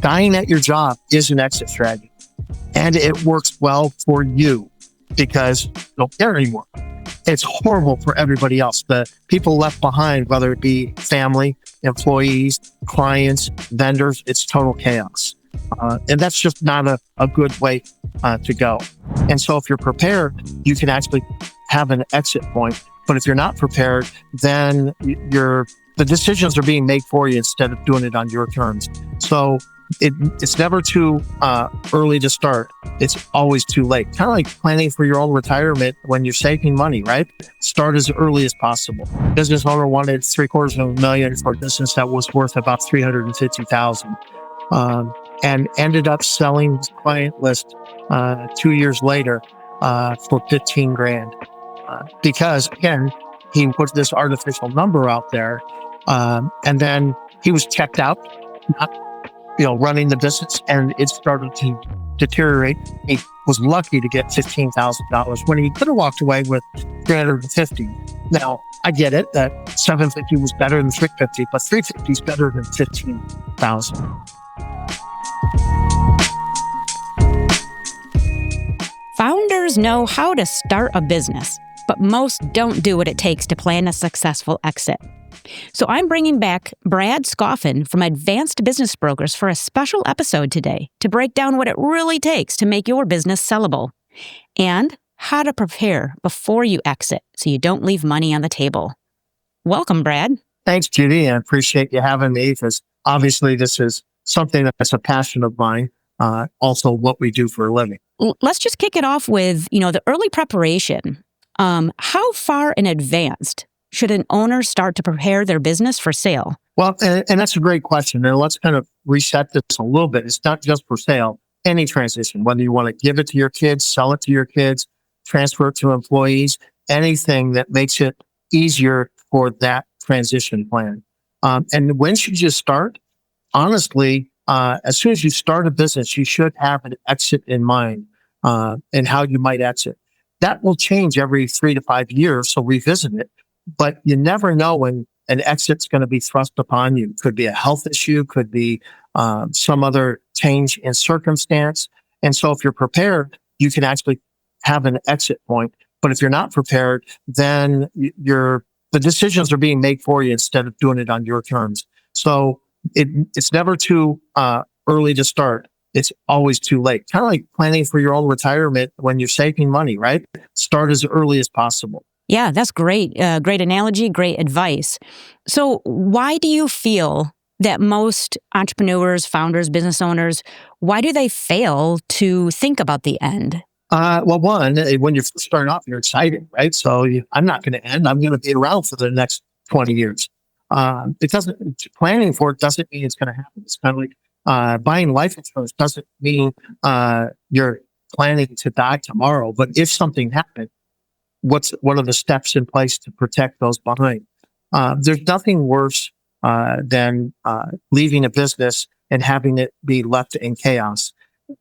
Dying at your job is an exit strategy, and it works well for you because you don't care anymore. It's horrible for everybody else. The people left behind, whether it be family, employees, clients, vendors, it's total chaos. And that's just not a good way to go. And so if you're prepared, you can actually have an exit point. But if you're not prepared, then the decisions are being made for you instead of doing it on your terms. So it's never too early to start. It's always too late. Kind of like planning for your own retirement when you're saving money, right? Start as early as possible. Business owner wanted $750,000 for a business that was worth about $350,000, and ended up selling his client list 2 years later for $15,000. Because again, he put this artificial number out there, and then he was checked out, not running the business, and it started to deteriorate. He was lucky to get $15,000 when he could have walked away with $350,000. Now, I get it that $750,000 was better than $350,000, but $350,000 is better than $15,000. Founders know how to start a business, but most don't do what it takes to plan a successful exit. So I'm bringing back Brad Scoffin from Advanced Business Brokers for a special episode today to break down what it really takes to make your business sellable and how to prepare before you exit so you don't leave money on the table. Welcome, Brad. Thanks, Judy. I appreciate you having me because obviously this is something that's a passion of mine, also what we do for a living. Let's just kick it off with, the early preparation. How far in advance should an owner start to prepare their business for sale? Well, and that's a great question. And let's kind of reset this a little bit. It's not just for sale. Any transition, whether you want to give it to your kids, sell it to your kids, transfer it to employees, anything that makes it easier for that transition plan. And when should you start? Honestly, as soon as you start a business, you should have an exit in mind and how you might exit. That will change every 3 to 5 years, so revisit it. But you never know when an exit's going to be thrust upon you. Could be a health issue, could be some other change in circumstance. And so if you're prepared, you can actually have an exit point. But if you're not prepared, then the decisions are being made for you instead of doing it on your terms. So it's never too early to start. It's always too late. Kind of like planning for your own retirement when you're saving money, right? Start as early as possible. Yeah, that's great. Great analogy, great advice. So why do you feel that most entrepreneurs, founders, business owners, why do they fail to think about the end? Well, one, when you're starting off, you're excited, right? So I'm not going to end. I'm going to be around for the next 20 years. Planning for it doesn't mean it's going to happen. It's kind of like buying life insurance doesn't mean you're planning to die tomorrow. But if something happened, what are the steps in place to protect those behind? There's nothing worse than leaving a business and having it be left in chaos.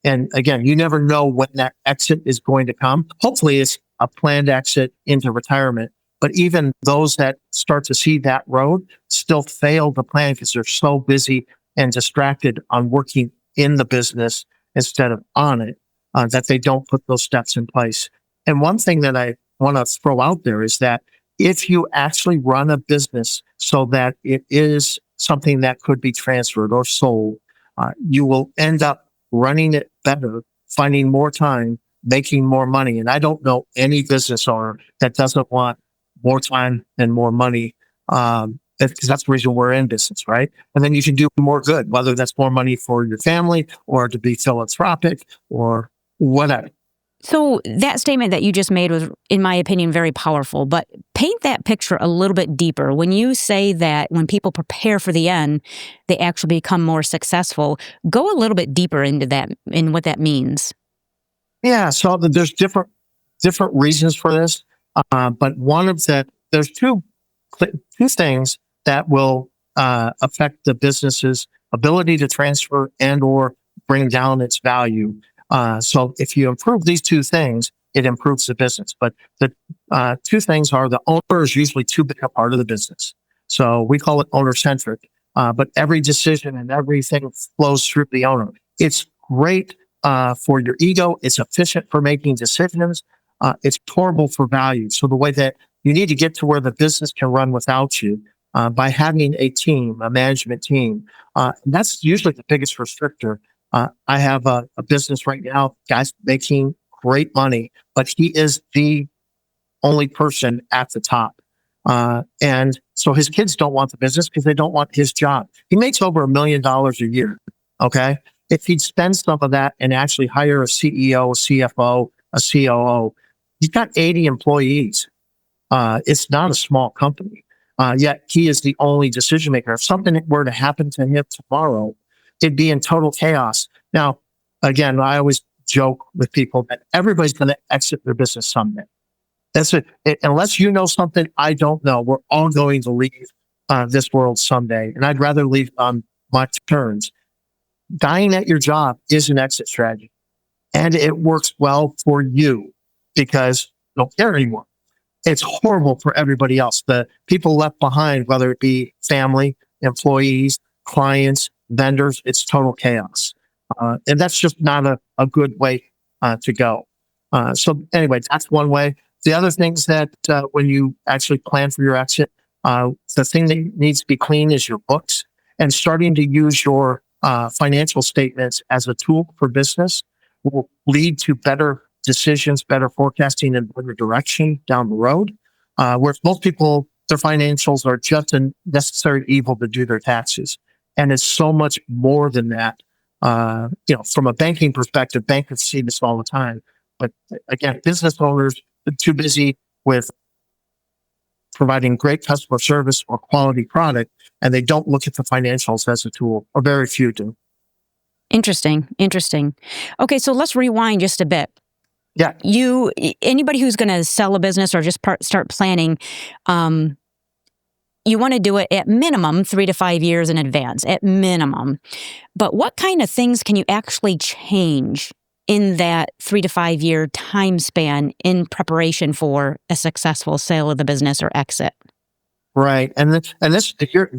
And again, you never know when that exit is going to come. Hopefully it's a planned exit into retirement. But even those that start to see that road still fail to plan because they're so busy and distracted on working in the business instead of on it, that they don't put those steps in place. And one thing that I want to throw out there is that if you actually run a business so that it is something that could be transferred or sold, you will end up running it better, finding more time, making more money. And I don't know any business owner that doesn't want more time and more money, because that's the reason we're in business, right? And then you can do more good, whether that's more money for your family or to be philanthropic or whatever. So that statement that you just made was, in my opinion, very powerful, but paint that picture a little bit deeper. When you say that when people prepare for the end, they actually become more successful, go a little bit deeper into that and what that means. Yeah, so there's different reasons for this, but there's two things that will affect the business's ability to transfer and or bring down its value. So if you improve these two things, it improves the business. But the two things are the owner is usually too big a part of the business. So we call it owner-centric. but every decision and everything flows through the owner. It's great for your ego. It's efficient for making decisions. It's horrible for value. So the way that you need to get to where the business can run without you by having a team, a management team. That's usually the biggest restrictor. I have a business right now, guys making great money, but he is the only person at the top. And so his kids don't want the business because they don't want his job. He makes over $1 million a year. Okay. If he'd spend some of that and actually hire a CEO, a CFO, a COO, he's got 80 employees. It's not a small company. Yet he is the only decision maker. If something were to happen to him tomorrow, it'd be in total chaos. Now, again, I always joke with people that everybody's going to exit their business someday. That's it. Unless you know something I don't know, we're all going to leave this world someday. And I'd rather leave on my terms. Dying at your job is an exit strategy. And it works well for you because you don't care anymore. It's horrible for everybody else. The people left behind, whether it be family, employees, clients, vendors, it's total chaos. And that's just not a good way to go. So anyway, that's one way. The other things that when you actually plan for your exit, the thing that needs to be clean is your books, and starting to use your financial statements as a tool for business will lead to better decisions, better forecasting, and better direction down the road. Whereas most people, their financials are just a necessary evil to do their taxes. And it's so much more than that. From a banking perspective, bankers see this all the time. But again, business owners are too busy with providing great customer service or quality product, and they don't look at the financials as a tool, or very few do. Interesting. Okay, so let's rewind just a bit. Yeah. Anybody who's going to sell a business or just start planning, you want to do it at minimum 3 to 5 years in advance, at minimum. But what kind of things can you actually change in that 3 to 5 year time span in preparation for a successful sale of the business or exit? Right. And this, if you're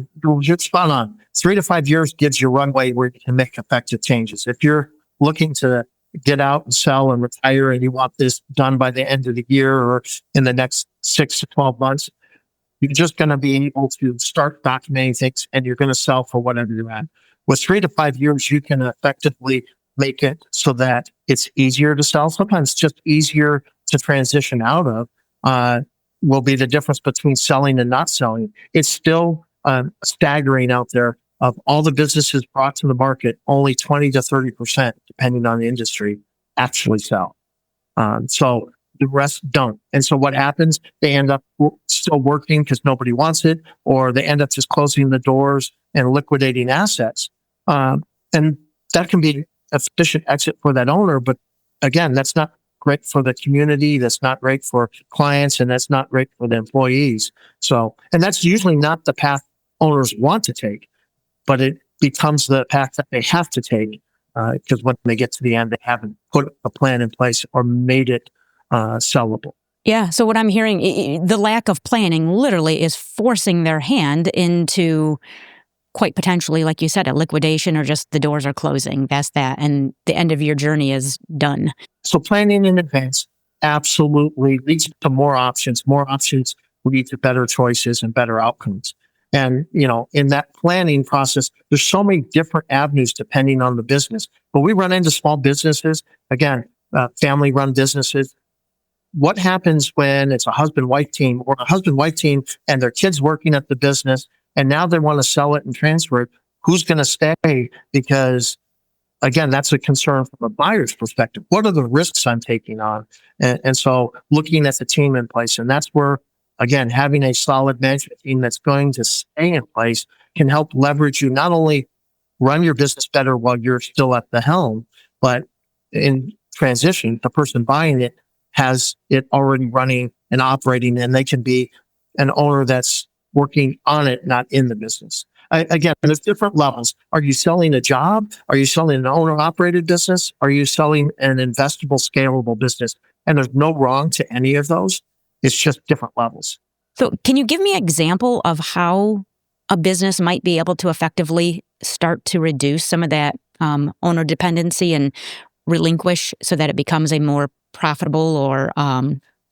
spot on. 3 to 5 years gives you runway where you can make effective changes. If you're looking to get out and sell and retire and you want this done by the end of the year or in the next 6 to 12 months, you're just going to be able to start documenting things and you're going to sell for whatever you're at. With 3 to 5 years, you can effectively make it so that it's easier to sell. Sometimes just easier to transition out of will be the difference between selling and not selling. It's still staggering out there. Of all the businesses brought to the market, only 20 to 30%, depending on the industry, actually sell. So the rest don't. And so what happens? They end up still working because nobody wants it, or they end up just closing the doors and liquidating assets. And that can be an efficient exit for that owner. But again, that's not great for the community. That's not great for clients, and that's not great for the employees. So, and that's usually not the path owners want to take, but it becomes the path that they have to take because when they get to the end, they haven't put a plan in place or made it sellable. Yeah. So what I'm hearing, the lack of planning literally is forcing their hand into quite potentially, like you said, a liquidation or just the doors are closing. That's that. And the end of your journey is done. So planning in advance absolutely leads to more options. More options lead to better choices and better outcomes. And, in that planning process, there's so many different avenues depending on the business. But we run into small businesses, again, family-run businesses. What happens when it's a husband-wife team or a husband-wife team and their kids working at the business and now they want to sell it and transfer it? Who's going to stay? Because, again, that's a concern from a buyer's perspective. What are the risks I'm taking on? And so looking at the team in place, and that's where, again, having a solid management team that's going to stay in place can help leverage you not only run your business better while you're still at the helm, but in transition, the person buying it has it already running and operating, and they can be an owner that's working on it, not in the business. Again, there's different levels. Are you selling a job? Are you selling an owner-operated business? Are you selling an investable, scalable business? And there's no wrong to any of those. It's just different levels. So can you give me an example of how a business might be able to effectively start to reduce some of that owner dependency and relinquish so that it becomes a more profitable or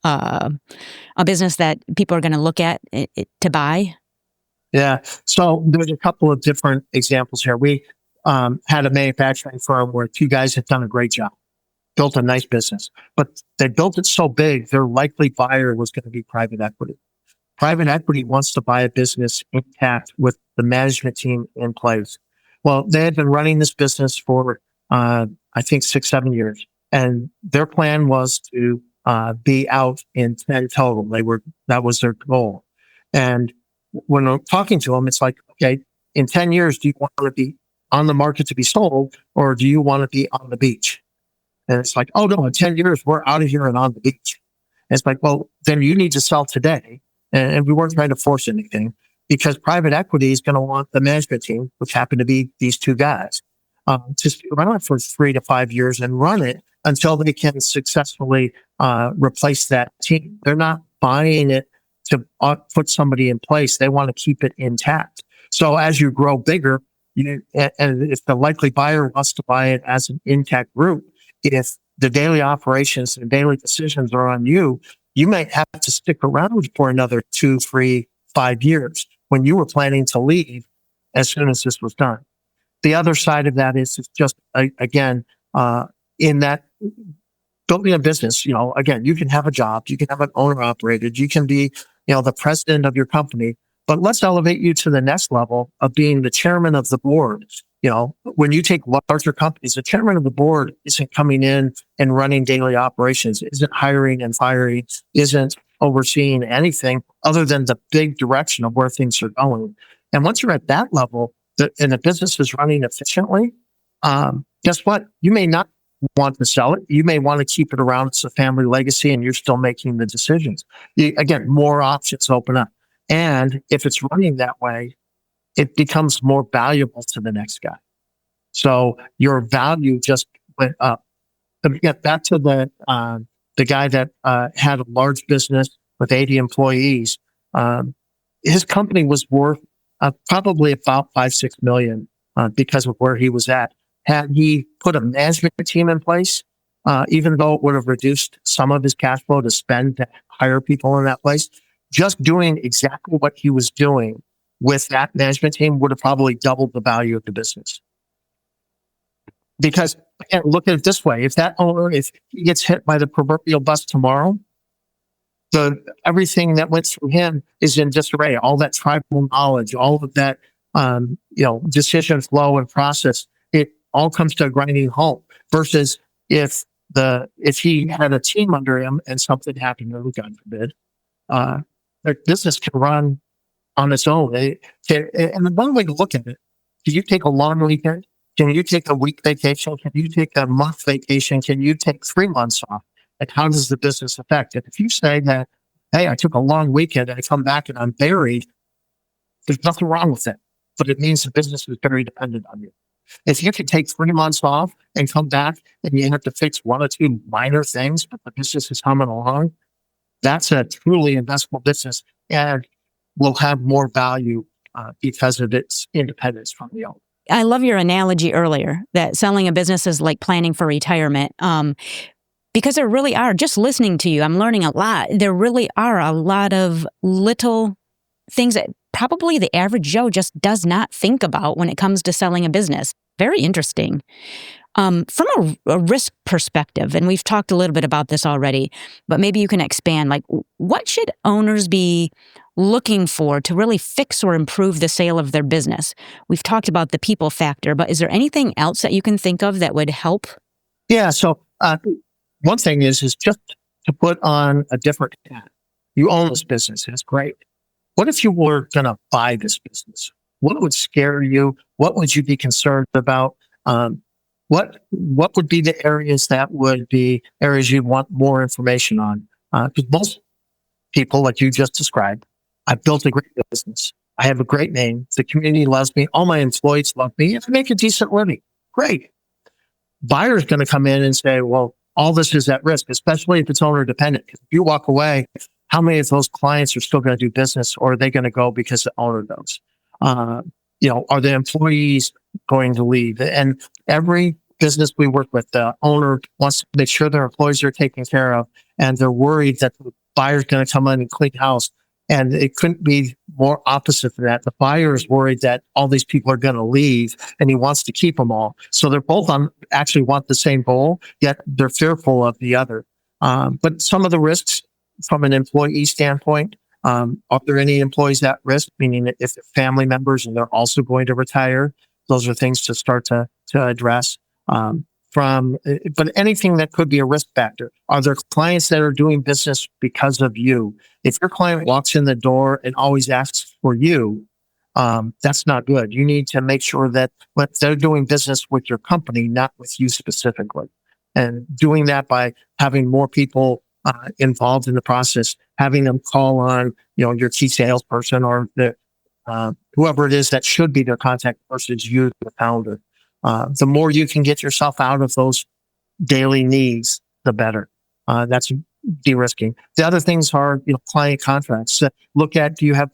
a business that people are going to look at to buy? Yeah. So there's a couple of different examples here. We had a manufacturing firm where two guys had done a great job, built a nice business, but they built it so big, their likely buyer was going to be private equity. Private equity wants to buy a business intact with the management team in place. Well, they had been running this business for, I think 6-7 years, and their plan was to be out in 10 total. That was their goal. And when I'm talking to them, it's like, okay, in 10 years, do you want to be on the market to be sold, or do you want to be on the beach? And it's like, oh no, in 10 years, we're out of here and on the beach. And it's like, well, then you need to sell today. And we weren't trying to force anything, because private equity is going to want the management team, which happened to be these two guys, to run it for 3 to 5 years and run it until they can successfully replace that team. They're not buying it to put somebody in place. They want to keep it intact. So as you grow bigger, and if the likely buyer wants to buy it as an intact group, if the daily operations and daily decisions are on you, you might have to stick around for another 2, 3, 5 years when you were planning to leave as soon as this was done. The other side of that is just, again, in that building a business, again, you can have a job, you can have an owner operated, you can be, the president of your company, but let's elevate you to the next level of being the chairman of the board. When you take larger companies, the chairman of the board isn't coming in and running daily operations, isn't hiring and firing, isn't overseeing anything other than the big direction of where things are going. And once you're at that level and the business is running efficiently, guess what? You may not want to sell it. You may want to keep it around as a family legacy, and you're still making the decisions. Again, more options open up. And if it's running that way, it becomes more valuable to the next guy. So your value just went up. To get back to the guy that had a large business with 80 employees, his company was worth probably about 5-6 million because of where he was at. Had he put a management team in place, even though it would have reduced some of his cash flow to spend to hire people in that place, just doing exactly what he was doing with that management team would have probably doubled the value of the business. Because, again, look at it this way. If that owner, if he gets hit by the proverbial bus tomorrow, everything that went through him is in disarray. All that tribal knowledge, all of that, decision flow and process, it all comes to a grinding halt. Versus if he had a team under him and something happened, oh, God forbid, their business can run on its own. And the one way to look at it, can you take a long weekend? Can you take a week vacation? Can you take a month vacation? Can you take 3 months off? Like, how does the business affect it? If you say that, hey, I took a long weekend and I come back and I'm buried, there's nothing wrong with it. But it means the business is very dependent on you. If you could take 3 months off and come back and you have to fix 1 or 2 minor things, but the business is humming along, that's a truly investable business and will have more value because of its independence from the owner. I love your analogy earlier that selling a business is like planning for retirement. Because there really are, just listening to you, I'm learning a lot. There really are a lot of little things that probably the average Joe just does not think about when it comes to selling a business. Very interesting. From a risk perspective, and we've talked a little bit about this already, but maybe you can expand, like, what should owners be looking for to really fix or improve the sale of their business? We've talked about the people factor, but is there anything else that you can think of that would help? Yeah. So one thing is just to put on a different hat. You own this business. It's great. What if you were going to buy this business? What would scare you? What would you be concerned about? What would be the areas that would be areas you'd want more information on? Because most people, like you just described, I've built a great business. I have a great name. The community loves me. All my employees love me. And I make a decent living. Great. Buyer's going to come in and say, well, all this is at risk, especially if it's owner dependent. If you walk away, how many of those clients are still going to do business, or are they going to go because the owner goes? Uh, are the employees going to leave? And every business we work with, the owner wants to make sure their employees are taken care of, and they're worried that the buyer's going to come in and clean house. And it couldn't be more opposite than that. The buyer is worried that all these people are going to leave, and he wants to keep them all. So they're both actually want the same goal, yet they're fearful of the other. But some of the risks from an employee standpoint, are there any employees at risk? Meaning that if they're family members and they're also going to retire, those are things to start to address. But anything that could be a risk factor. Are there clients that are doing business because of you? If your client walks in the door and always asks for you, that's not good. You need to make sure that they're doing business with your company, not with you specifically. And doing that by having more people involved in the process, having them call on, your key salesperson or the whoever it is that should be their contact person is you, the founder. The more you can get yourself out of those daily needs, the better. That's de-risking. The other things are, client contracts. Look at, do you have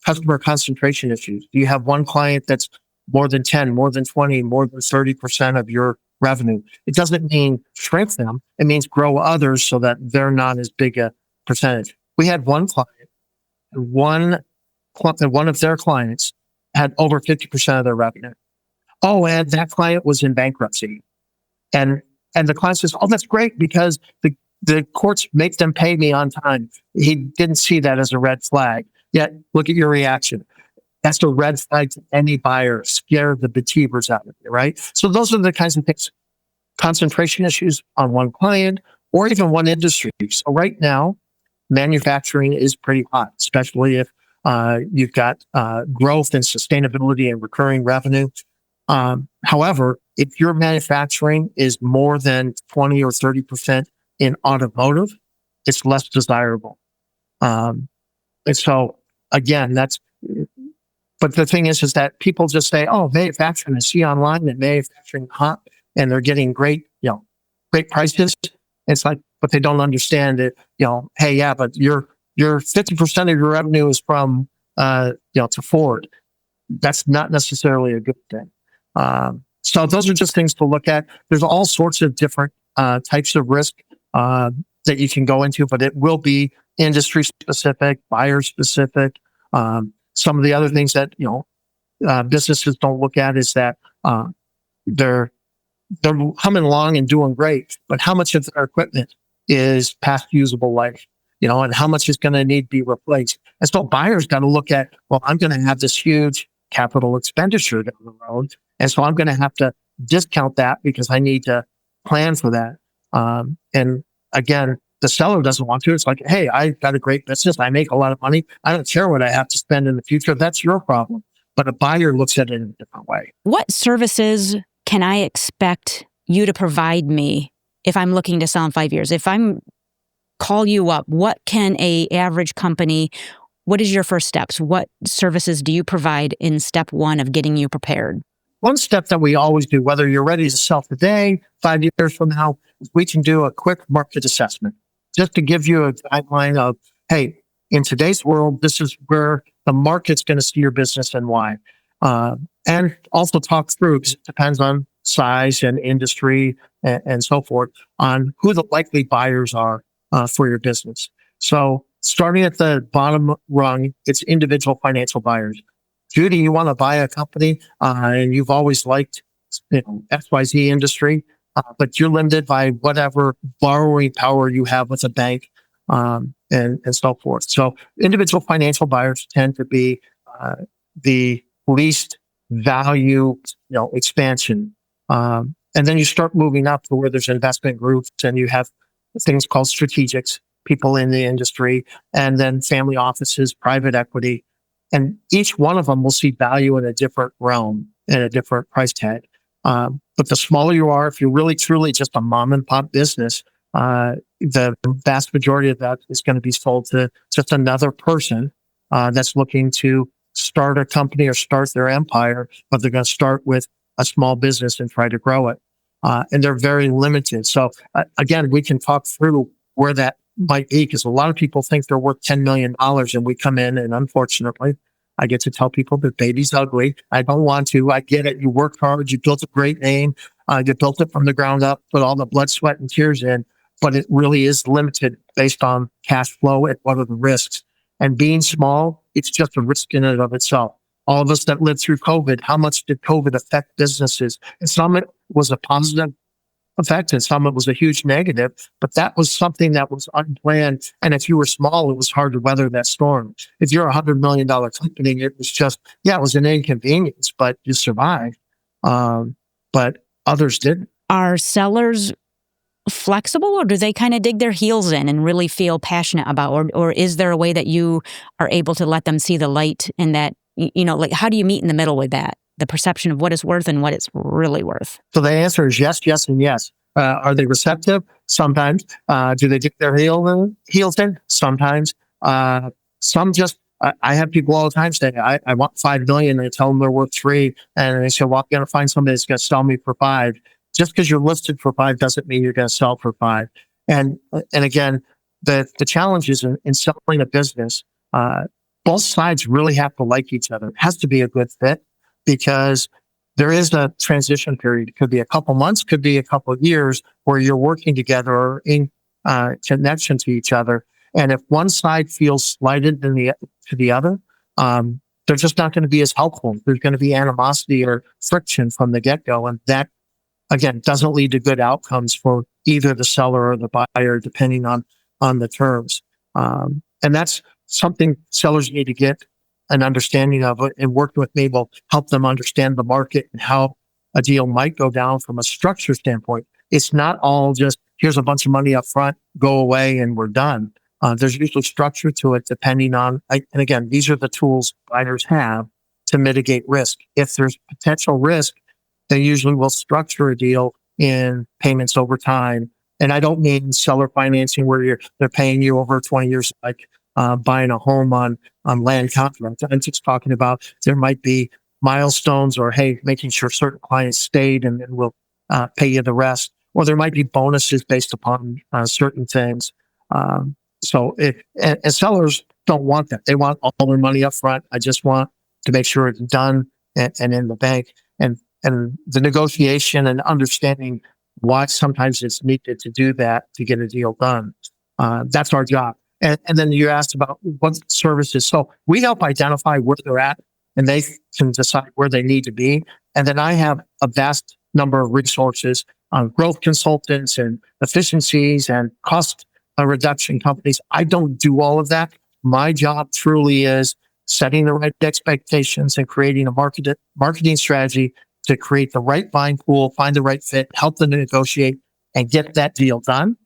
customer concentration issues? Do you have one client that's more than 10, more than 20, more than 30% of your revenue? It doesn't mean shrink them. It means grow others so that they're not as big a percentage. We had one client, one of their clients had over 50% of their revenue. Oh, and that client was in bankruptcy. And the client says, oh, that's great because the courts make them pay me on time. He didn't see that as a red flag. Yet, look at your reaction. That's a red flag to any buyer, scare the bejeebers out of you, right? So those are the kinds of things, concentration issues on one client or even one industry. So right now, manufacturing is pretty hot, especially if you've got growth and sustainability and recurring revenue. However, if your manufacturing is more than 20 or 30% in automotive, it's less desirable. And so again, but the thing is that people just say, oh, manufacturing, I see online that manufacturing hot and they're getting great prices. It's like, but they don't understand it, hey, yeah, but your 50% of your revenue is from, to Ford. That's not necessarily a good thing. So those are just things to look at. There's all sorts of different types of risk that you can go into, but it will be industry specific, buyer specific. Some of the other things that businesses don't look at is that they're humming along and doing great, but how much of their equipment is past usable life? And how much is going to need to be replaced? And so buyers got to look at, well, I'm going to have this huge capital expenditure down the road. And so I'm going to have to discount that because I need to plan for that. And again, the seller doesn't want to. It's like, hey, I've got a great business. I make a lot of money. I don't care what I have to spend in the future. That's your problem. But a buyer looks at it in a different way. What services can I expect you to provide me if I'm looking to sell in 5 years? If I'm call you up, what can a average company, what is your first steps? What services do you provide in step one of getting you prepared? One step that we always do, whether you're ready to sell today, 5 years from now, we can do a quick market assessment just to give you a guideline of, hey, in today's world, this is where the market's going to see your business and why. And also talk through, because it depends on size and industry and so forth, on who the likely buyers are for your business. So starting at the bottom rung, it's individual financial buyers. Judy, you want to buy a company and you've always liked XYZ industry, but you're limited by whatever borrowing power you have with a bank and so forth. So individual financial buyers tend to be the least value expansion. And then you start moving up to where there's investment groups and you have things called strategics, people in the industry, and then family offices, private equity. And each one of them will see value in a different realm and a different price tag. But the smaller you are, if you're really truly just a mom and pop business, the vast majority of that is going to be sold to just another person that's looking to start a company or start their empire, but they're going to start with a small business and try to grow it. And they're very limited. So again, we can talk through where that might be, because a lot of people think they're worth $10 million and we come in and unfortunately, I get to tell people that baby's ugly. I don't want to. I get it. You worked hard. You built a great name. You built it from the ground up, put all the blood, sweat, and tears in, but it really is limited based on cash flow and what are the risks. And being small, it's just a risk in and of itself. All of us that lived through COVID, how much did COVID affect businesses? And some of it was a positive effect and some of it was a huge negative, but that was something that was unplanned. And if you were small, it was hard to weather that storm. If you're $100 million company, it was just, yeah, it was an inconvenience, but you survived. But others didn't. Are sellers flexible, or do they kind of dig their heels in and really feel passionate about, or is there a way that you are able to let them see the light in that, like how do you meet in the middle with that? The perception of what it's worth and what it's really worth. So the answer is yes, yes, and yes. Are they receptive? Sometimes. Do they dig their heels in? Sometimes. Some just, I have people all the time say, I want 5 million. And I tell them they're worth 3. And they say, well, I'm going to find somebody that's going to sell me for 5. Just because you're listed for 5 doesn't mean you're going to sell for 5. And again, the challenge is in selling a business, both sides really have to like each other. It has to be a good fit because there is a transition period. It could be a couple months, could be a couple of years where you're working together or in connection to each other. And if one side feels slighted to the other, they're just not going to be as helpful. There's going to be animosity or friction from the get-go. And that, again, doesn't lead to good outcomes for either the seller or the buyer, depending on the terms. And that's something sellers need to get an understanding of it, and working with me will help them understand the market and how a deal might go down from a structure standpoint. It's not all just, here's a bunch of money up front, go away, and we're done. There's usually structure to it depending on, and again, these are the tools buyers have to mitigate risk. If there's potential risk, they usually will structure a deal in payments over time. And I don't mean seller financing where they're paying you over 20 years, like buying a home on land contract. I'm just talking about there might be milestones or, hey, making sure certain clients stayed and then we'll pay you the rest. Or there might be bonuses based upon certain things. And sellers don't want that. They want all their money up front. I just want to make sure it's done and in the bank. And the negotiation and understanding why sometimes it's needed to do that to get a deal done. That's our job. And then you asked about what services. So we help identify where they're at and they can decide where they need to be. And then I have a vast number of resources on growth consultants and efficiencies and cost reduction companies. I don't do all of that. My job truly is setting the right expectations and creating a marketing strategy to create the right buying pool, find the right fit, help them negotiate and get that deal done.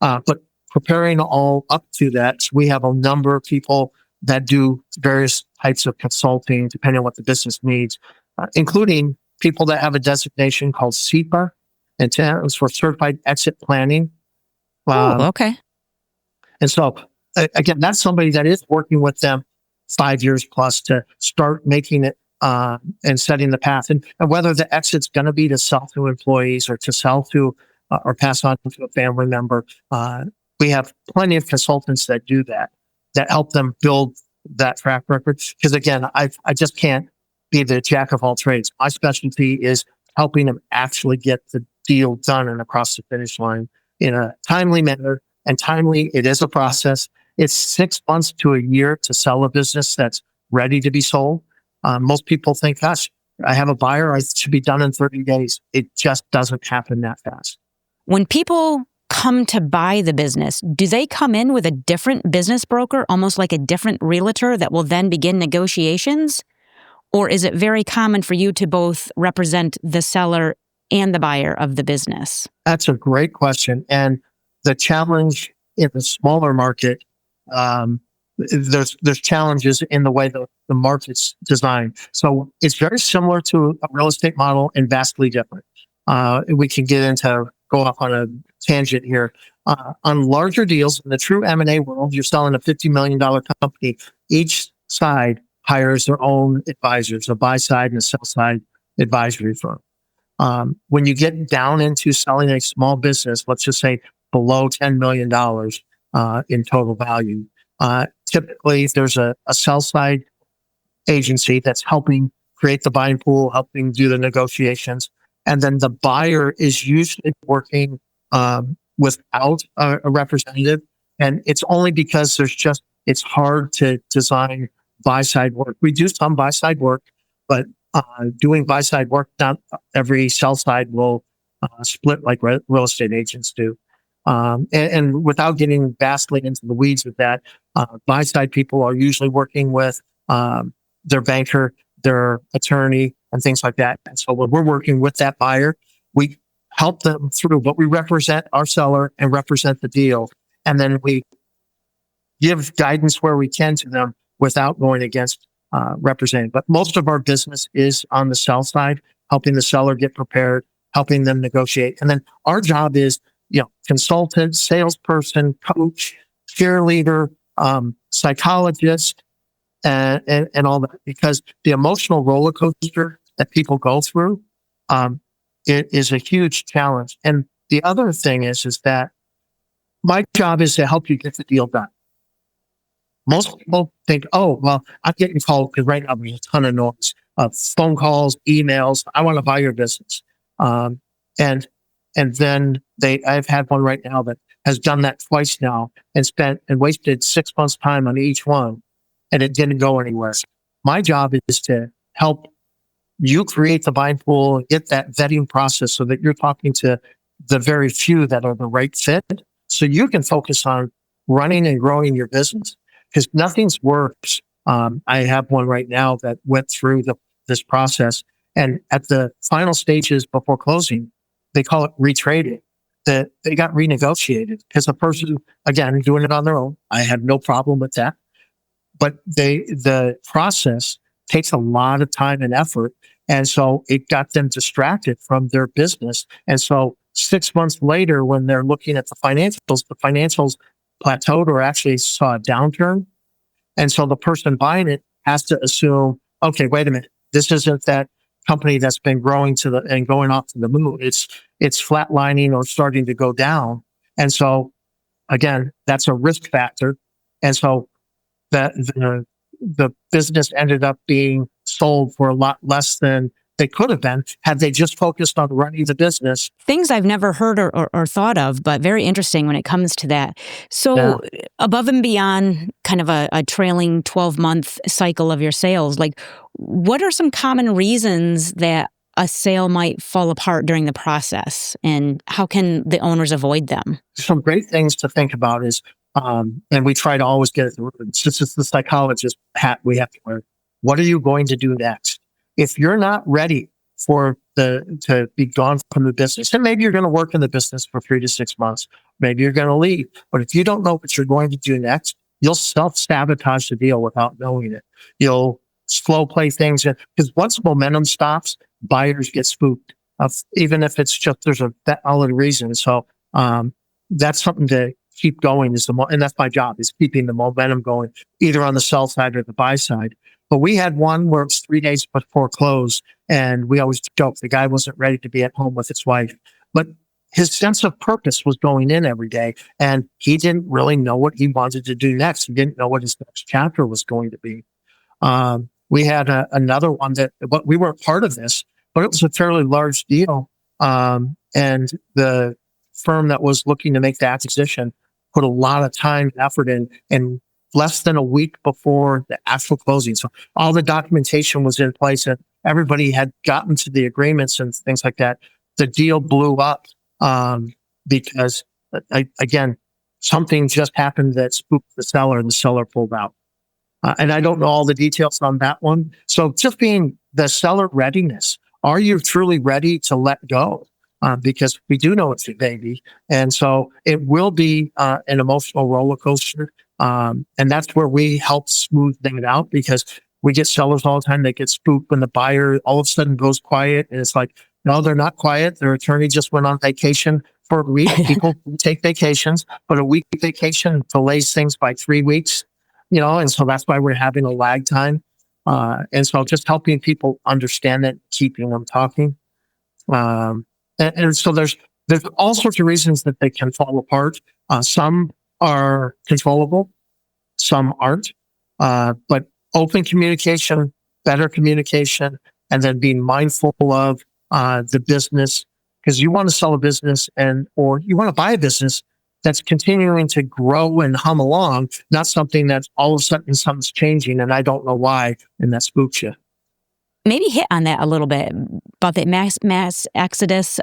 But preparing all up to that, we have a number of people that do various types of consulting depending on what the business needs, including people that have a designation called CEPA, and it's for Certified Exit Planning. Okay. And so, again, that's somebody that is working with them 5 years plus to start making it and setting the path. And whether the exit's going to be to sell to employees or to sell to or pass on to a family member, we have plenty of consultants that do that help them build that track record. Because again, I just can't be the jack of all trades. My specialty is helping them actually get the deal done and across the finish line in a timely manner. And timely, it is a process. It's 6 months to a year to sell a business that's ready to be sold. Most people think, gosh, I have a buyer, I should be done in 30 days. It just doesn't happen that fast. When people come to buy the business, do they come in with a different business broker, almost like a different realtor that will then begin negotiations? Or is it very common for you to both represent the seller and the buyer of the business? That's a great question. And the challenge in the smaller market, there's challenges in the way the market's designed. So it's very similar to a real estate model and vastly different. We can go off on a tangent here. On larger deals in the true M&A world, you're selling a $50 million company. Each side hires their own advisors, a buy side and a sell side advisory firm. When you get down into selling a small business, let's just say below $10 million in total value, typically there's a sell side agency that's helping create the buying pool, helping do the negotiations. And then the buyer is usually working without a representative. And it's only because it's hard to design buy side work. We do some buy side work, but doing buy side work, not every sell side will split like real estate agents do. And without getting vastly into the weeds with that, buy side people are usually working with their banker, their attorney, and things like that. And so when we're working with that buyer, we help them through, but we represent our seller and represent the deal. And then we give guidance where we can to them without going against representing. But most of our business is on the sell side, helping the seller get prepared, helping them negotiate. And then our job is, consultant, salesperson, coach, cheerleader, psychologist, and all that, because the emotional roller coaster that people go through, it is a huge challenge. And the other thing is that my job is to help you get the deal done. Most people think, oh, well, I'm getting called because right now there's a ton of noise, phone calls, emails. I want to buy your business. And then I've had one right now that has done that twice now and wasted 6 months' time on each one, and it didn't go anywhere. My job is to help you create the buying pool and get that vetting process so that you're talking to the very few that are the right fit, so you can focus on running and growing your business. Because nothing's worse. I have one right now that went through this process, and at the final stages before closing, they call it retrading. That they got renegotiated because the person, again, doing it on their own. I have no problem with that, but the process takes a lot of time and effort, and so it got them distracted from their business. And so 6 months later, when they're looking at the financials plateaued or actually saw a downturn. And so the person buying it has to assume, okay, wait a minute, this isn't that company that's been growing and going off to the moon. It's flatlining or starting to go down. And so again, that's a risk factor. And so that the business ended up being sold for a lot less than they could have been had they just focused on running the business. Things I've never heard or thought of, but very interesting when it comes to that. So above and beyond kind of a trailing 12-month cycle of your sales, like what are some common reasons that a sale might fall apart during the process, and how can the owners avoid them? Some great things to think about is, and we try to always get it. This is the psychologist hat we have to wear. What are you going to do next? If you're not ready to be gone from the business, and maybe you're going to work in the business for 3 to 6 months, maybe you're going to leave. But if you don't know what you're going to do next, you'll self-sabotage the deal without knowing it. You'll slow play things, because once momentum stops, buyers get spooked. Even if it's just there's a valid reason. So that's something to keep going. And that's my job, is keeping the momentum going, either on the sell side or the buy side. But we had one where it was 3 days before close, and we always joke the guy wasn't ready to be at home with his wife. But his sense of purpose was going in every day, and he didn't really know what he wanted to do next. He didn't know what his next chapter was going to be. We had another one but we weren't part of this, but it was a fairly large deal. And the firm that was looking to make the acquisition put a lot of time and effort in, and less than a week before the actual closing. So all the documentation was in place and everybody had gotten to the agreements and things like that. The deal blew up because, again, something just happened that spooked the seller, and the seller pulled out. And I don't know all the details on that one. So just being the seller readiness. Are you truly ready to let go? Because we do know it's your baby. And so it will be an emotional roller coaster. And that's where we help smooth things out, because we get sellers all the time that get spooked when the buyer all of a sudden goes quiet. And it's like, no, they're not quiet. Their attorney just went on vacation for a week. People take vacations, but a week vacation delays things by 3 weeks, and so that's why we're having a lag time. And so just helping people understand that, keeping them talking. And so there's all sorts of reasons that they can fall apart. Some are controllable, some aren't. But open communication better communication, and then being mindful of the business, because you want to sell a business or you want to buy a business that's continuing to grow and hum along, not something that's all of a sudden something's changing and I don't know why, and that spooks you. Maybe hit on that a little bit about the mass exodus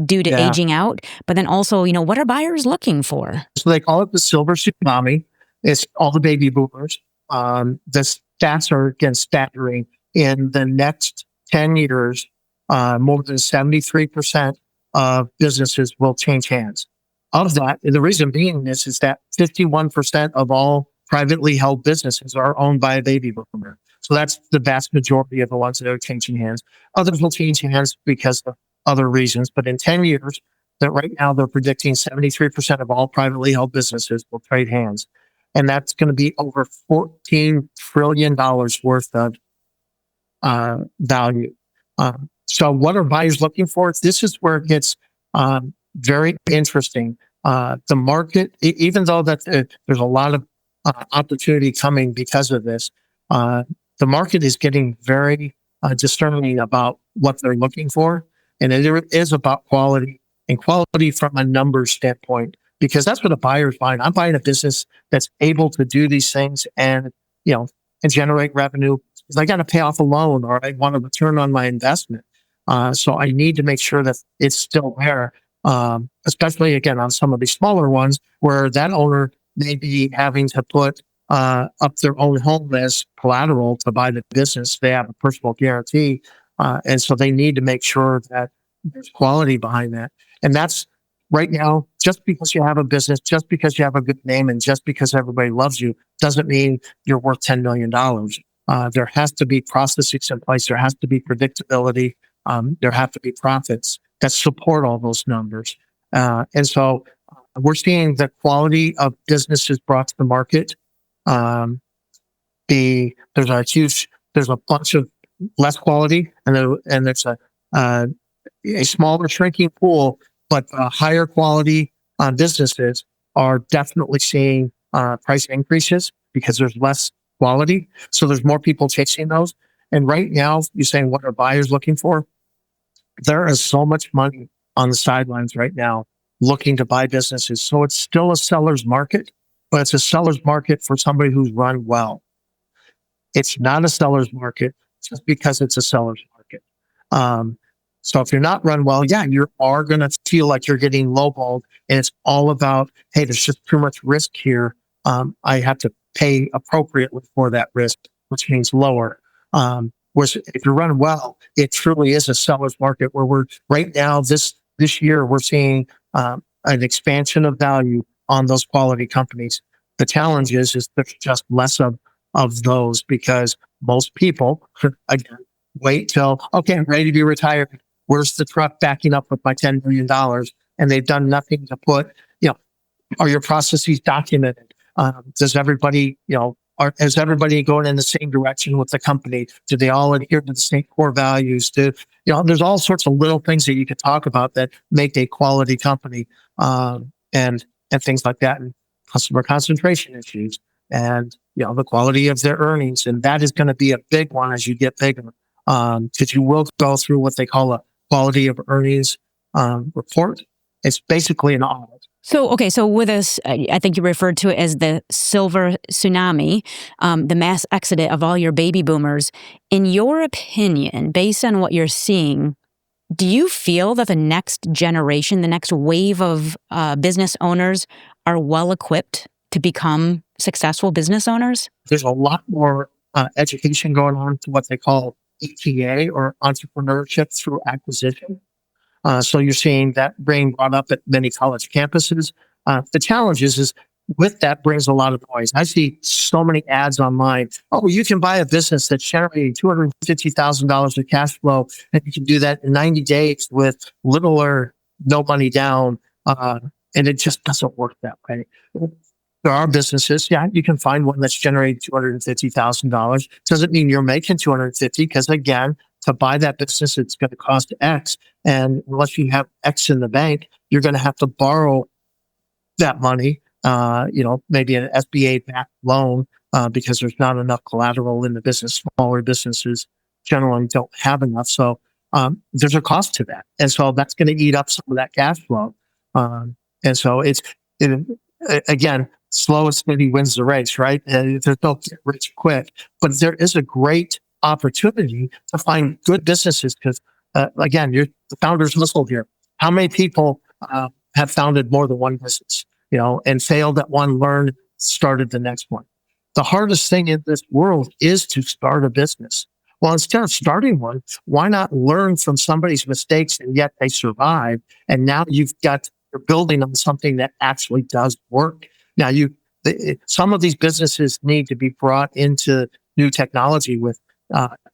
due to Yeah. aging out, but then also, what are buyers looking for? So they call it the silver tsunami. It's all the baby boomers. The stats are, again, staggering. In the next 10 years, more than 73% of businesses will change hands. Of that, the reason being is that 51% of all privately held businesses are owned by a baby boomer. So that's the vast majority of the ones that are changing hands. Others will change hands because of other reasons. But in 10 years, that right now they're predicting 73% of all privately held businesses will trade hands. And that's going to be over $14 trillion worth of value. So what are buyers looking for? This is where it gets very interesting. The market, even though that there's a lot of opportunity coming because of this, the market is getting very discerning about what they're looking for. And it is about quality, and quality from a numbers standpoint, because that's what a buyer's buying. I'm buying a business that's able to do these things and generate revenue. I got to pay off a loan, or I want a return on my investment. So I need to make sure that it's still there, especially again on some of these smaller ones where that owner may be having to put up their own home as collateral to buy the business. They have a personal guarantee. And so they need to make sure that there's quality behind that. And that's right now, just because you have a business, just because you have a good name, and just because everybody loves you, doesn't mean you're worth $10 million. There has to be processes in place. There has to be predictability. There have to be profits that support all those numbers. And so we're seeing the quality of businesses brought to the market. There's a bunch of less quality, and there's a smaller shrinking pool, but higher quality businesses are definitely seeing price increases because there's less quality. So there's more people chasing those. And right now, you're saying, what are buyers looking for? There is so much money on the sidelines right now looking to buy businesses. So it's still a seller's market, but it's a seller's market for somebody who's run well. It's not a seller's market just because it's a seller's market. So if you're not run well, you are going to feel like you're getting lowballed, and it's all about, hey, there's just too much risk here. I have to pay appropriately for that risk, which means lower. Whereas if you run well, it truly is a seller's market where we're right now, this year, we're seeing an expansion of value on those quality companies. The challenge is there's just less of those because most people, again, wait till, okay, I'm ready to be retired. Where's the truck backing up with my $10 million? And they've done nothing to put, are your processes documented? Does everybody, is everybody going in the same direction with the company? Do they all adhere to the same core values? There's all sorts of little things that you could talk about that make a quality company, and things like that, and customer concentration issues, and the quality of their earnings. And that is going to be a big one as you get bigger, because you will go through what they call a quality of earnings report. It's basically an audit. So with us, I think you referred to it as the silver tsunami, the mass exodus of all your baby boomers. In your opinion, based on what you're seeing, do you feel that the next generation, the next wave of business owners are well equipped to become successful business owners? There's a lot more education going on to what they call ETA, or entrepreneurship through acquisition. So you're seeing that being brought up at many college campuses. The challenge is with that brings a lot of noise. I see so many ads online. Oh, you can buy a business that's generating $250,000 of cash flow, and you can do that in 90 days with little or no money down. And it just doesn't work that way. There are businesses, you can find one that's generating $250,000. Doesn't mean you're making $250,000, because again, to buy that business, it's going to cost X. And unless you have X in the bank, you're going to have to borrow that money, maybe an SBA backed loan because there's not enough collateral in the business. Smaller businesses generally don't have enough. So there's a cost to that. And so that's going to eat up some of that cash flow. And so again, slow and steady wins the race, right? There's no get rich quick, but there is a great opportunity to find good businesses because, again, you're the founder's hustle here. How many people have founded more than one business, and failed at one, learned, started the next one? The hardest thing in this world is to start a business. Well, instead of starting one, why not learn from somebody's mistakes and yet they survive? And now you're building on something that actually does work. Now some of these businesses need to be brought into new technology with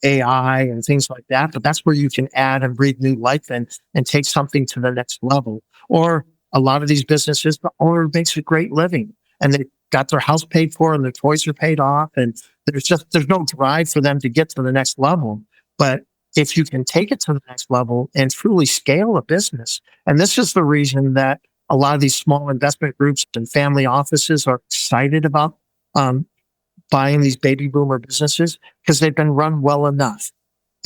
AI and things like that, but that's where you can add and breathe new life and take something to the next level. Or a lot of these businesses, the owner makes a great living and they got their house paid for and their toys are paid off, and there's no drive for them to get to the next level. But if you can take it to the next level and truly scale a business, and this is the reason that a lot of these small investment groups and family offices are excited about buying these baby boomer businesses, because they've been run well enough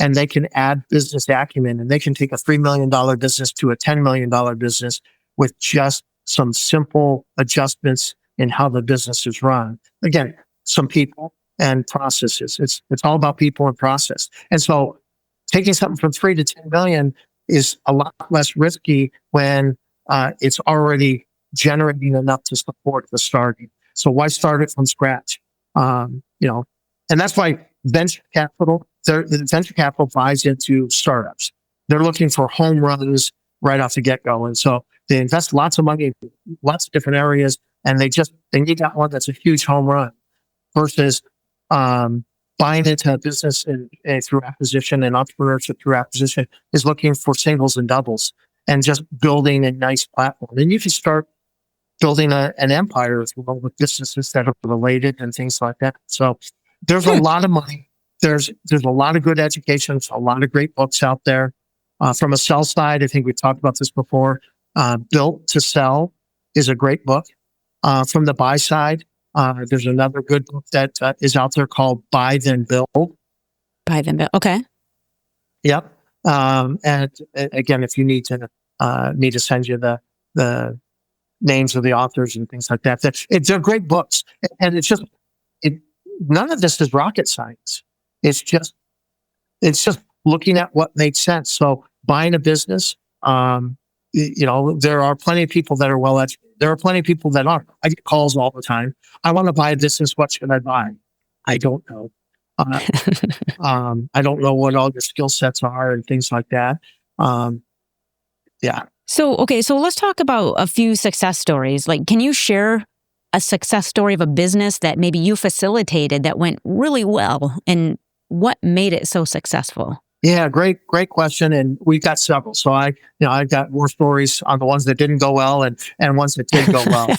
and they can add business acumen and they can take a $3 million business to a $10 million business with just some simple adjustments in how the business is run. Again, some people and processes. It's all about people and process. And so taking something from 3 to 10 million is a lot less risky when it's already generating enough to support the starting. So why start it from scratch? And that's why venture capital buys into startups. They're looking for home runs right off the get-go. And so they invest lots of money in lots of different areas, and they need that one that's a huge home run versus buying into a business and through acquisition, and entrepreneurship through acquisition is looking for singles and doubles and just building a nice platform. And you can start building an empire as well with businesses that are related and things like that. So there's a lot of money. There's a lot of good education. There's a lot of great books out there. From a sell side, I think we've talked about this before. Built to Sell is a great book. From the buy side, there's another good book that is out there called Buy Then Build. Buy Then Build. Okay. Yep. And again, if you need to send you the names of the authors and things like that, they're great books. And none of this is rocket science. It's just looking at what makes sense. So buying a business, there are plenty of people that are well educated. There are plenty of people that aren't. I get calls all the time. I want to buy a business. What should I buy? I don't know. I don't know what all your skill sets are and things like that. Yeah. So let's talk about a few success stories. Like, can you share a success story of a business that maybe you facilitated that went really well, and what made it so successful? Yeah, great question. And we've got several. So I've got more stories on the ones that didn't go well and ones that did go well.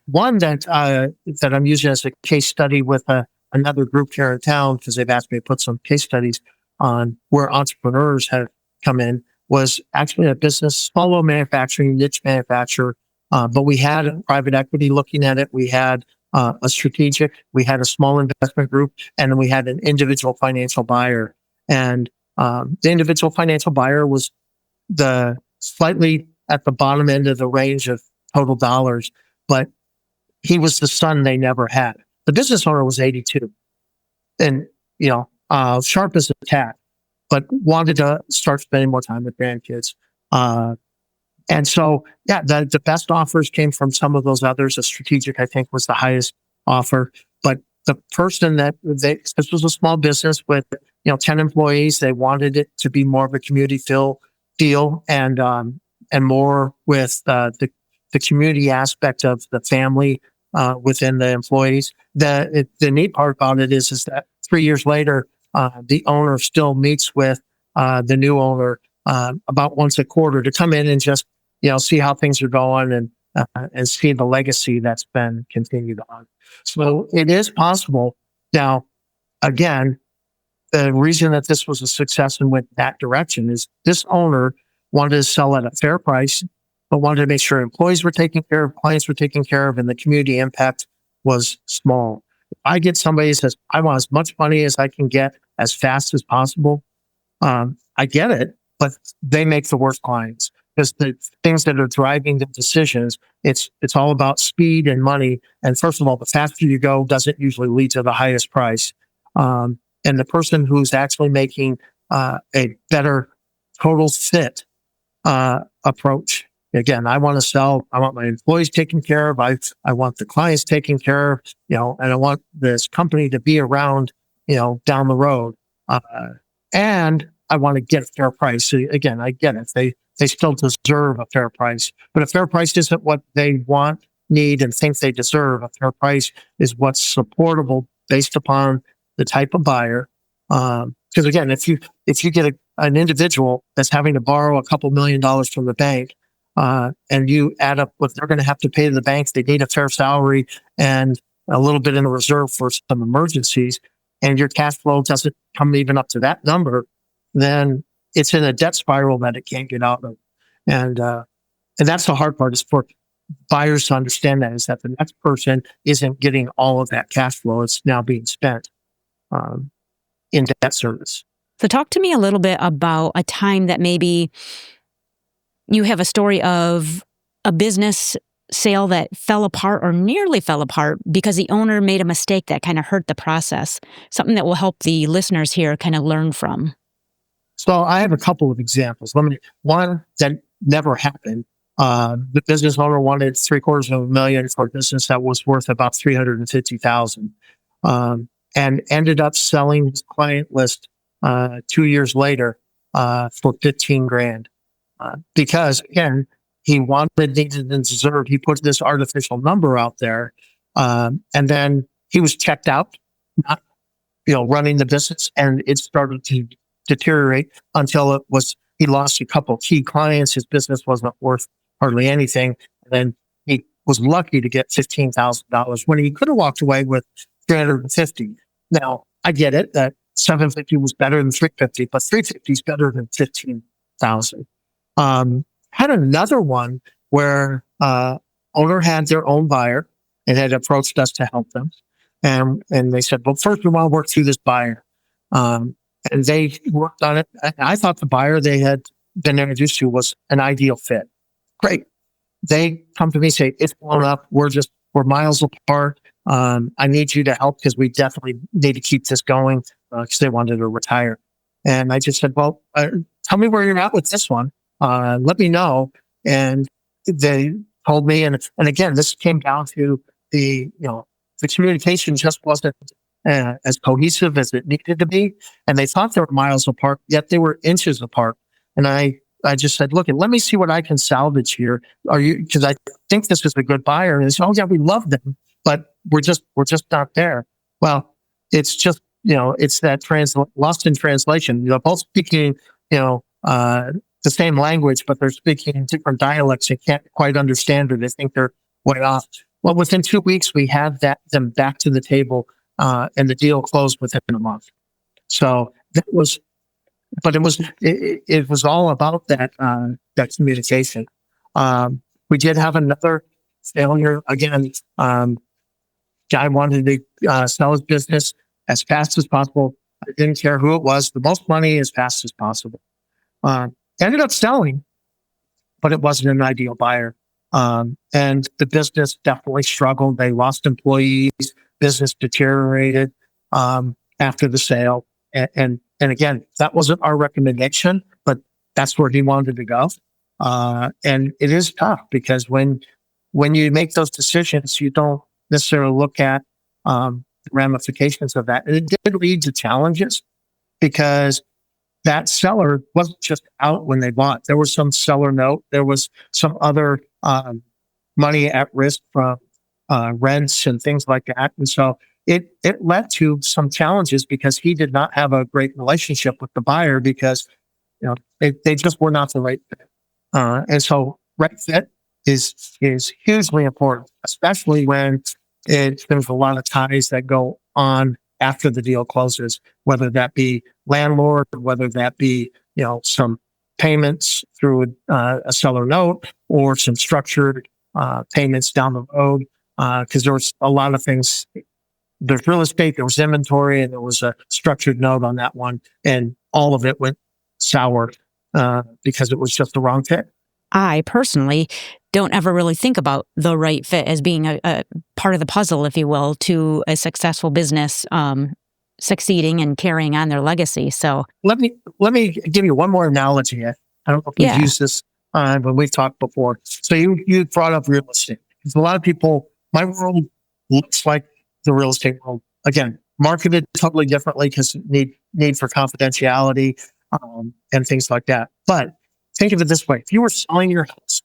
One that I'm using as a case study with another group here in town, because they've asked me to put some case studies on where entrepreneurs have come in, was actually a business, small manufacturing, niche manufacturer. But we had private equity looking at it. We had a strategic, we had a small investment group, and then we had an individual financial buyer. And the individual financial buyer was slightly at the bottom end of the range of total dollars, but he was the son they never had. The business owner was 82 and, sharp as a tack, but wanted to start spending more time with grandkids. And so, the best offers came from some of those others. A strategic, I think, was the highest offer. But the person this was a small business with, 10 employees. They wanted it to be more of a community feel and more with the community aspect of the family within the employees. The neat part about it is that 3 years later, the owner still meets with the new owner about once a quarter to come in and just see how things are going and see the legacy that's been continued on. So it is possible. Now, again, the reason that this was a success and went that direction is this owner wanted to sell at a fair price, but wanted to make sure employees were taken care of, clients were taken care of, and the community impact was small. If I get somebody who says, I want as much money as I can get as fast as possible, I get it, but they make the worst clients because the things that are driving the decisions, it's all about speed and money. And first of all, the faster you go doesn't usually lead to the highest price. And the person who's actually making a better total fit approach. Again, I want to sell. I want my employees taken care of. I want the clients taken care of. And I want this company to be around. Down the road, and I want to get a fair price. So again, I get it. They still deserve a fair price, but a fair price isn't what they want, need, and think they deserve. A fair price is what's supportable based upon the type of buyer. Because again, if you get an individual that's having to borrow a couple $1 million from the bank, and you add up what they're going to have to pay to the bank, they need a fair salary and a little bit in a reserve for some emergencies, and your cash flow doesn't come even up to that number, then it's in a debt spiral that it can't get out of. And that's the hard part, is for buyers to understand that, is that the next person isn't getting all of that cash flow. It's now being spent in debt service. So talk to me a little bit about a time that maybe you have a story of a business sale that fell apart or nearly fell apart because the owner made a mistake that kind of hurt the process. Something that will help the listeners here kind of learn from. So I have a couple of examples. One that never happened. The business owner wanted $750,000 for a business that was worth about $350,000, and ended up selling his client list 2 years later for $15,000, because again, he wanted, needed, and deserved. He put this artificial number out there, and then he was checked out, not running the business, and it started to deteriorate until he lost a couple key clients. His business wasn't worth hardly anything. And then he was lucky to get $15,000 when he could have walked away with $350,000. Now, I get it that $750,000 was better than $350,000, but $350,000 is better than $15,000. Had another one where owner had their own buyer and had approached us to help them. And they said, well, first we want to work through this buyer. And they worked on it. I thought the buyer they had been introduced to was an ideal fit. Great. They come to me and say, it's blown up. We're miles apart. I need you to help because we definitely need to keep this going, because they wanted to retire. And I just said, well, tell me where you're at with this one. Let me know. And they told me, and again, this came down to the communication just wasn't as cohesive as it needed to be. And they thought they were miles apart, yet they were inches apart. And I just said, look, let me see what I can salvage here. Because I think this is a good buyer. And they said, oh yeah, we love them, but we're just not there. Well, it's just, it's that lost in translation. Both speaking, the same language, but they're speaking different dialects. They can't quite understand, or they think they're way off. Well, within 2 weeks, we had them back to the table, and the deal closed within a month. So it was all about that communication. We did have another failure again. Guy wanted to sell his business as fast as possible. I didn't care who it was. The most money as fast as possible. Ended up selling, but it wasn't an ideal buyer. And the business definitely struggled. They lost employees. Business deteriorated after the sale. And again, that wasn't our recommendation, but that's where he wanted to go. And it is tough because when you make those decisions, you don't necessarily look at the ramifications of that. And it did lead to challenges because that seller wasn't just out when they bought. There was some seller note. There was some other money at risk from rents and things like that. And so it led to some challenges because he did not have a great relationship with the buyer because they just were not the right fit. And so right fit is hugely important, especially when there's a lot of ties that go on after the deal closes, whether that be landlord, whether that be, some payments through a seller note or some structured payments down the road. Because there was a lot of things there's real estate, there was inventory, and there was a structured note on that one. And all of it went sour because it was just the wrong fit. I personally don't ever really think about the right fit as being a part of the puzzle, if you will, to a successful business succeeding and carrying on their legacy. So let me give you one more analogy. I don't know if we've used this when we've talked before. So you brought up real estate. Because a lot of people, my world looks like the real estate world. Again, marketed totally differently because need for confidentiality and things like that. But think of it this way: if you were selling your house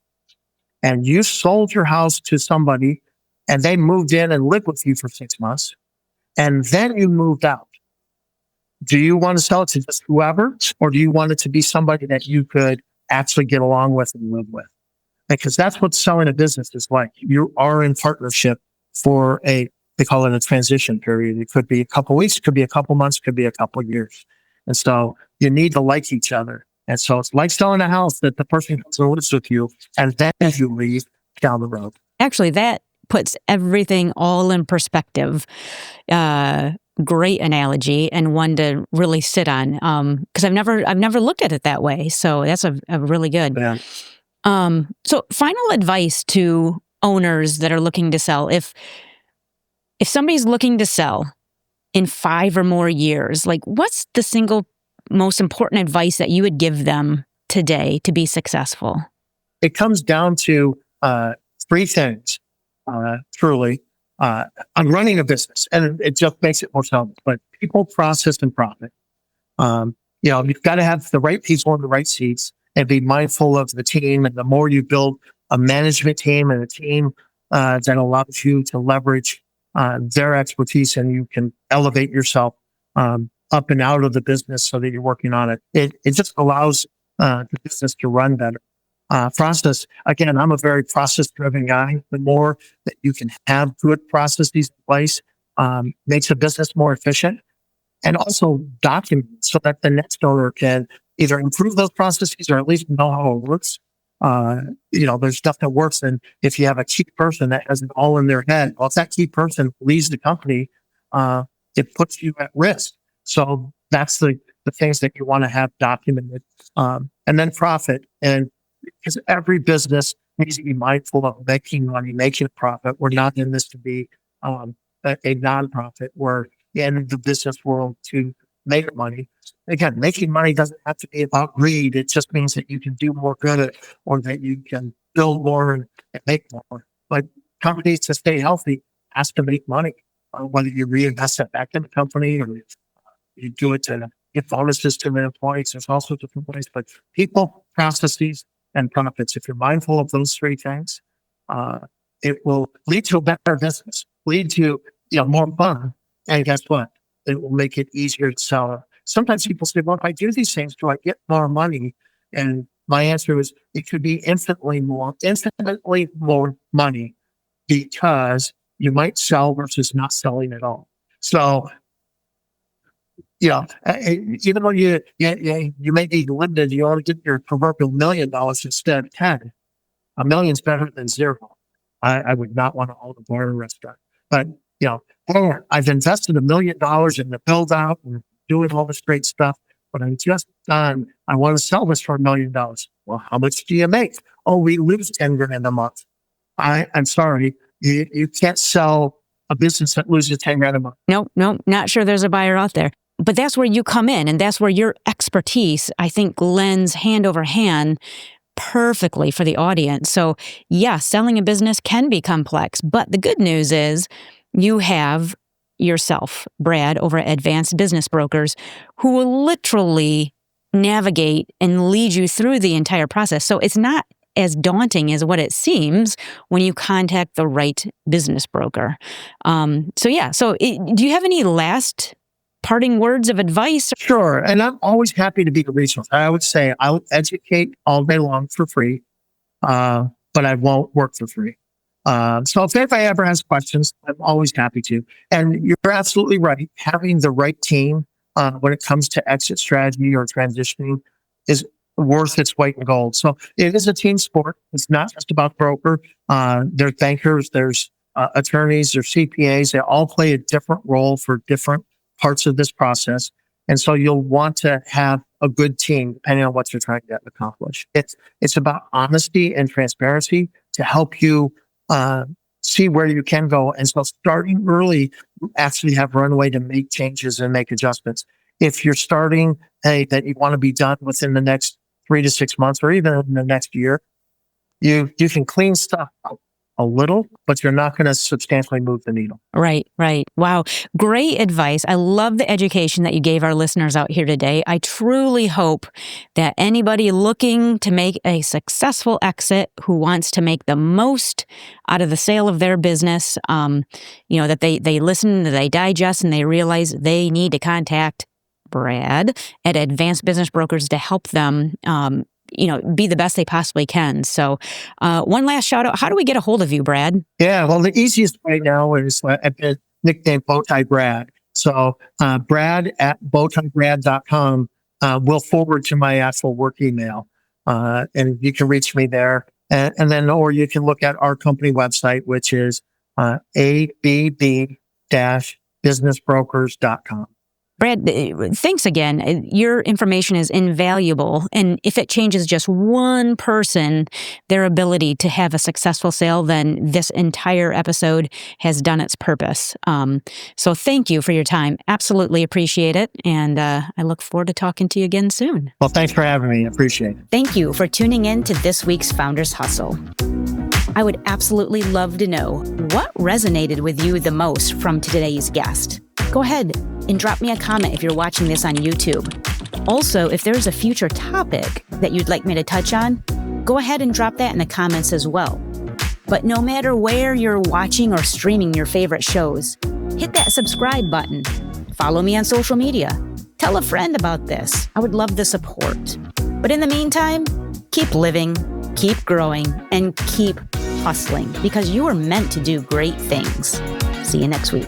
and you sold your house to somebody and they moved in and lived with you for 6 months, and then you moved out, do you want to sell it to just whoever, or do you want it to be somebody that you could actually get along with and live with? Because that's what selling a business is like. You are in partnership for they call it a transition period. It could be a couple of weeks, could be a couple of months, could be a couple of years. And so you need to like each other. And so it's like selling a house that the person comes and lives with you, and then you leave down the road. Actually, that puts everything all in perspective. Great analogy, and one to really sit on. Because I've never looked at it that way. So that's a really good. Yeah. So final advice to owners that are looking to sell. If somebody's looking to sell in 5 or more years, like what's the single most important advice that you would give them today to be successful? It comes down to 3 things, truly. On running a business, and it just makes it more simple, but people, process, and profit. You've got to have the right people in the right seats and be mindful of the team. And the more you build a management team and a team that allows you to leverage their expertise, and you can elevate yourself up and out of the business so that you're working on it. It just allows the business to run better. Process, again, I'm a very process-driven guy. The more that you can have good processes in place, makes a business more efficient, and also document so that the next owner can either improve those processes or at least know how it works. There's stuff that works, and if you have a key person that has it all in their head, well, if that key person leaves the company, it puts you at risk. So that's the things that you want to have documented. And then profit. And because every business needs to be mindful of making money, making a profit. We're not in this to be a nonprofit. We're in the business world to make money. Again, making money doesn't have to be about greed. It just means that you can do more good or that you can build more and make more. But companies, to stay healthy, has to make money. Whether you reinvest it back in the company or you do it to give bonuses to the employees, there's all sorts of different ways. But people, processes, and profits. If you're mindful of those 3 things, it will lead to a better business, lead to more fun. And guess what? It will make it easier to sell. Sometimes people say, well, if I do these things, do I get more money? And my answer is it could be infinitely more money because you might sell versus not selling at all. So, even though you may be limited, you ought to get your proverbial $1 million instead of 10. $1 million's better than 0. I would not want to own a bar or restaurant. But, I've invested $1 million in the build out and doing all this great stuff, but I'm just done. I want to sell this for $1 million. Well, how much do you make? Oh, we lose 10 grand a month. I'm sorry. You can't sell a business that loses 10 grand a month. No, not sure there's a buyer out there. But that's where you come in, and that's where your expertise, I think, lends hand over hand perfectly for the audience. So, yeah, selling a business can be complex, but the good news is you have yourself, Brad, over at Advanced Business Brokers, who will literally navigate and lead you through the entire process. So it's not as daunting as what it seems when you contact the right business broker. Do you have any last parting words of advice? Sure. And I'm always happy to be a resource. I would say I'll educate all day long for free, but I won't work for free. So if anybody ever has questions, I'm always happy to. And you're absolutely right. Having the right team when it comes to exit strategy or transitioning is worth its weight in gold. So it is a team sport. It's not just about broker. There's bankers, there's attorneys or CPAs. They all play a different role for different parts of this process. And so you'll want to have a good team depending on what you're trying to accomplish. It's about honesty and transparency to help you see where you can go. And so starting early, you actually have runway to make changes and make adjustments. If you're starting that you want to be done within the next 3 to 6 months or even in the next year, you can clean stuff up a little, but you're not going to substantially move the needle. Right. Wow. Great advice. I love the education that you gave our listeners out here today. I truly hope that anybody looking to make a successful exit, who wants to make the most out of the sale of their business, that they listen, that they digest, and they realize they need to contact Brad at Advanced Business Brokers to help them be the best they possibly can. So one last shout out. How do we get a hold of you, Brad? Yeah, well, the easiest right now is I've been nicknamed Bowtie Brad. So Brad at bowtiebrad.com will forward to my actual work email. And you can reach me there. And then, or you can look at our company website, which is abb-businessbrokers.com. Brad, thanks again. Your information is invaluable. And if it changes just one person, their ability to have a successful sale, then this entire episode has done its purpose. So thank you for your time. Absolutely appreciate it. And I look forward to talking to you again soon. Well, thanks for having me. I appreciate it. Thank you for tuning in to this week's Founders Hustle. I would absolutely love to know what resonated with you the most from today's guest. Go ahead and drop me a comment if you're watching this on YouTube. Also, if there's a future topic that you'd like me to touch on, go ahead and drop that in the comments as well. But no matter where you're watching or streaming your favorite shows, hit that subscribe button. Follow me on social media. Tell a friend about this. I would love the support. But in the meantime, keep living, keep growing, and keep hustling, because you are meant to do great things. See you next week.